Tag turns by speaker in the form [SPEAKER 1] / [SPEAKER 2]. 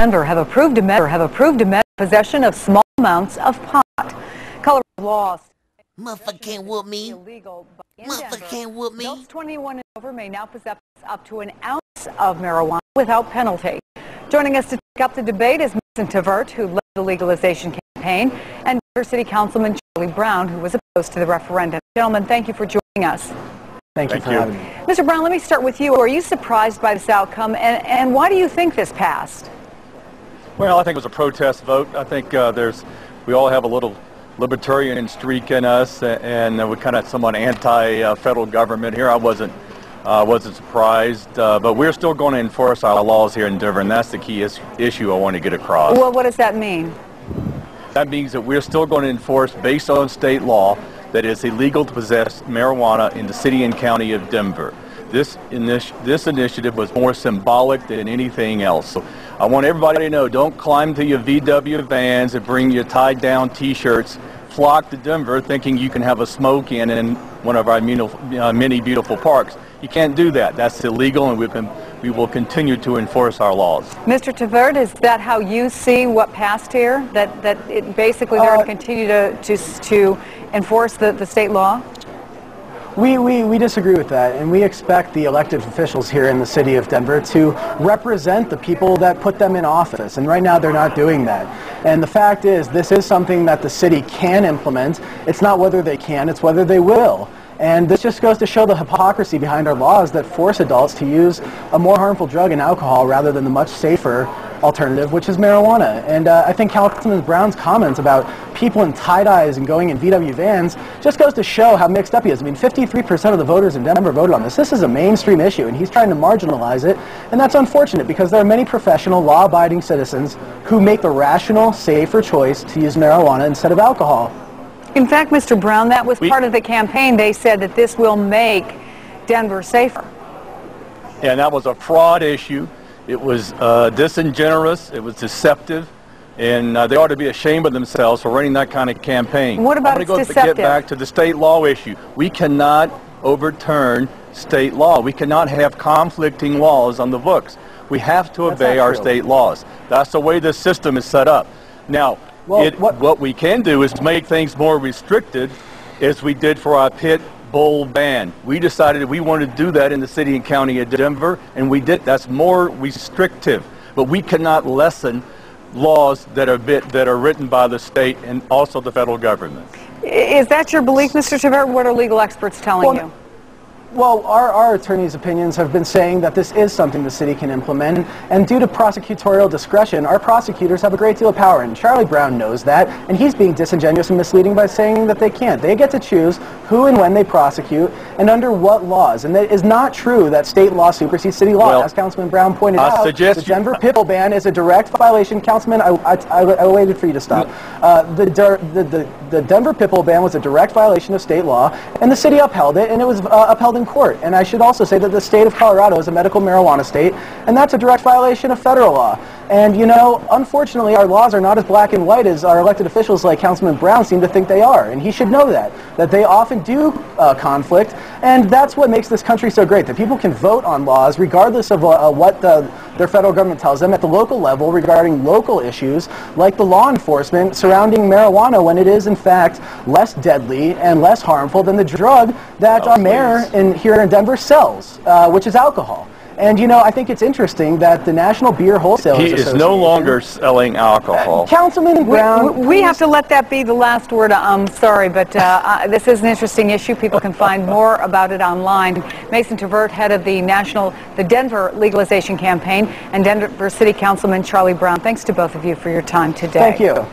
[SPEAKER 1] Denver have approved a measure possession of small amounts of pot. Colorado law
[SPEAKER 2] Motherfucker can't whoop me.
[SPEAKER 1] illegal, but in
[SPEAKER 2] Motherfucker
[SPEAKER 1] Denver,
[SPEAKER 2] can't whoop me.
[SPEAKER 1] adults 21 and over may now possess up to an ounce of marijuana without penalty. Joining us to take up the debate is Mason Tvert, who led the legalization campaign, and Denver City Councilman Charlie Brown, who was opposed to the referendum. Gentlemen, thank you for joining us.
[SPEAKER 3] Thank you for having me.
[SPEAKER 1] Mr. Brown, let me start with you. Are you surprised by this outcome, and why do you think this passed?
[SPEAKER 4] Well, I think it was a protest vote. I think we all have a little libertarian streak in us, and we're kind of somewhat anti-federal government here. I wasn't surprised, but we're still going to enforce our laws here in Denver, and that's the key issue I want to get across.
[SPEAKER 1] Well, what does that mean?
[SPEAKER 4] That means that we're still going to enforce, based on state law, that it's illegal to possess marijuana in the city and county of Denver. This initiative was more symbolic than anything else. So I want everybody to know, don't climb to your VW vans and bring your tied-down T-shirts, flock to Denver thinking you can have a smoke in one of our many beautiful parks. You can't do that. That's illegal, and we will continue to enforce our laws.
[SPEAKER 1] Mr. Tvert, is that how you see what passed here? That it basically they're going to continue to enforce the state law?
[SPEAKER 3] We disagree with that, and we expect the elected officials here in the city of Denver to represent the people that put them in office, and right now they're not doing that. And the fact is, this is something that the city can implement. It's not whether they can, it's whether they will. And this just goes to show the hypocrisy behind our laws that force adults to use a more harmful drug in alcohol rather than the much safer alternative, which is marijuana. And I think Councilman Brown's comments about people in tie-dyes and going in VW vans just goes to show how mixed up he is. I mean, 53% of the voters in Denver voted on this. This is a mainstream issue, and he's trying to marginalize it. And that's unfortunate because there are many professional, law-abiding citizens who make the rational, safer choice to use marijuana instead of alcohol.
[SPEAKER 1] In fact, Mr. Brown, that was part of the campaign. They said that this will make Denver safer.
[SPEAKER 4] Yeah, and that was a fraud issue. It was disingenuous, it was deceptive, and they ought to be ashamed of themselves for running that kind of campaign.
[SPEAKER 1] What about it's deceptive?
[SPEAKER 4] Get back to the state law issue. We cannot overturn state law. We cannot have conflicting laws on the books. We have to obey our state laws. That's the way the system is set up. Now, what we can do is make things more restricted, as we did for our pit bull ban. We decided we wanted to do that in the city and county of Denver, and we did. That's more restrictive, but we cannot lessen laws that are written by the state and also the federal government.
[SPEAKER 1] Is that your belief, Mr. Tvert? What are legal experts telling you?
[SPEAKER 3] Well, our attorneys' opinions have been saying that this is something the city can implement, and due to prosecutorial discretion, our prosecutors have a great deal of power, and Charlie Brown knows that, and he's being disingenuous and misleading by saying that they can't. They get to choose who and when they prosecute, and under what laws, and it is not true that state law supersedes city law. Well, as Councilman Brown pointed out, the Denver pit bull ban is a direct violation. Councilman, I waited for you to stop. The Denver pit bull ban was a direct violation of state law, and the city upheld it, and it was upheld in court. And I should also say that the state of Colorado is a medical marijuana state, and that's a direct violation of federal law. And you know, unfortunately, our laws are not as black and white as our elected officials like Councilman Brown seem to think they are, and he should know that they often do conflict, and that's what makes this country so great, that people can vote on laws regardless of what their federal government tells them at the local level regarding local issues like the law enforcement surrounding marijuana, when it is in fact less deadly and less harmful than the drug that our mayor here in Denver sells, which is alcohol. And you know, I think it's interesting that the National Beer Wholesalers Association...
[SPEAKER 4] He is no longer selling alcohol.
[SPEAKER 3] Councilman Brown...
[SPEAKER 1] We have to let that be the last word. I'm sorry, but this is an interesting issue. People can find more about it online. Mason Tvert, head of the Denver legalization campaign, and Denver City Councilman Charlie Brown. Thanks to both of you for your time today.
[SPEAKER 3] Thank you.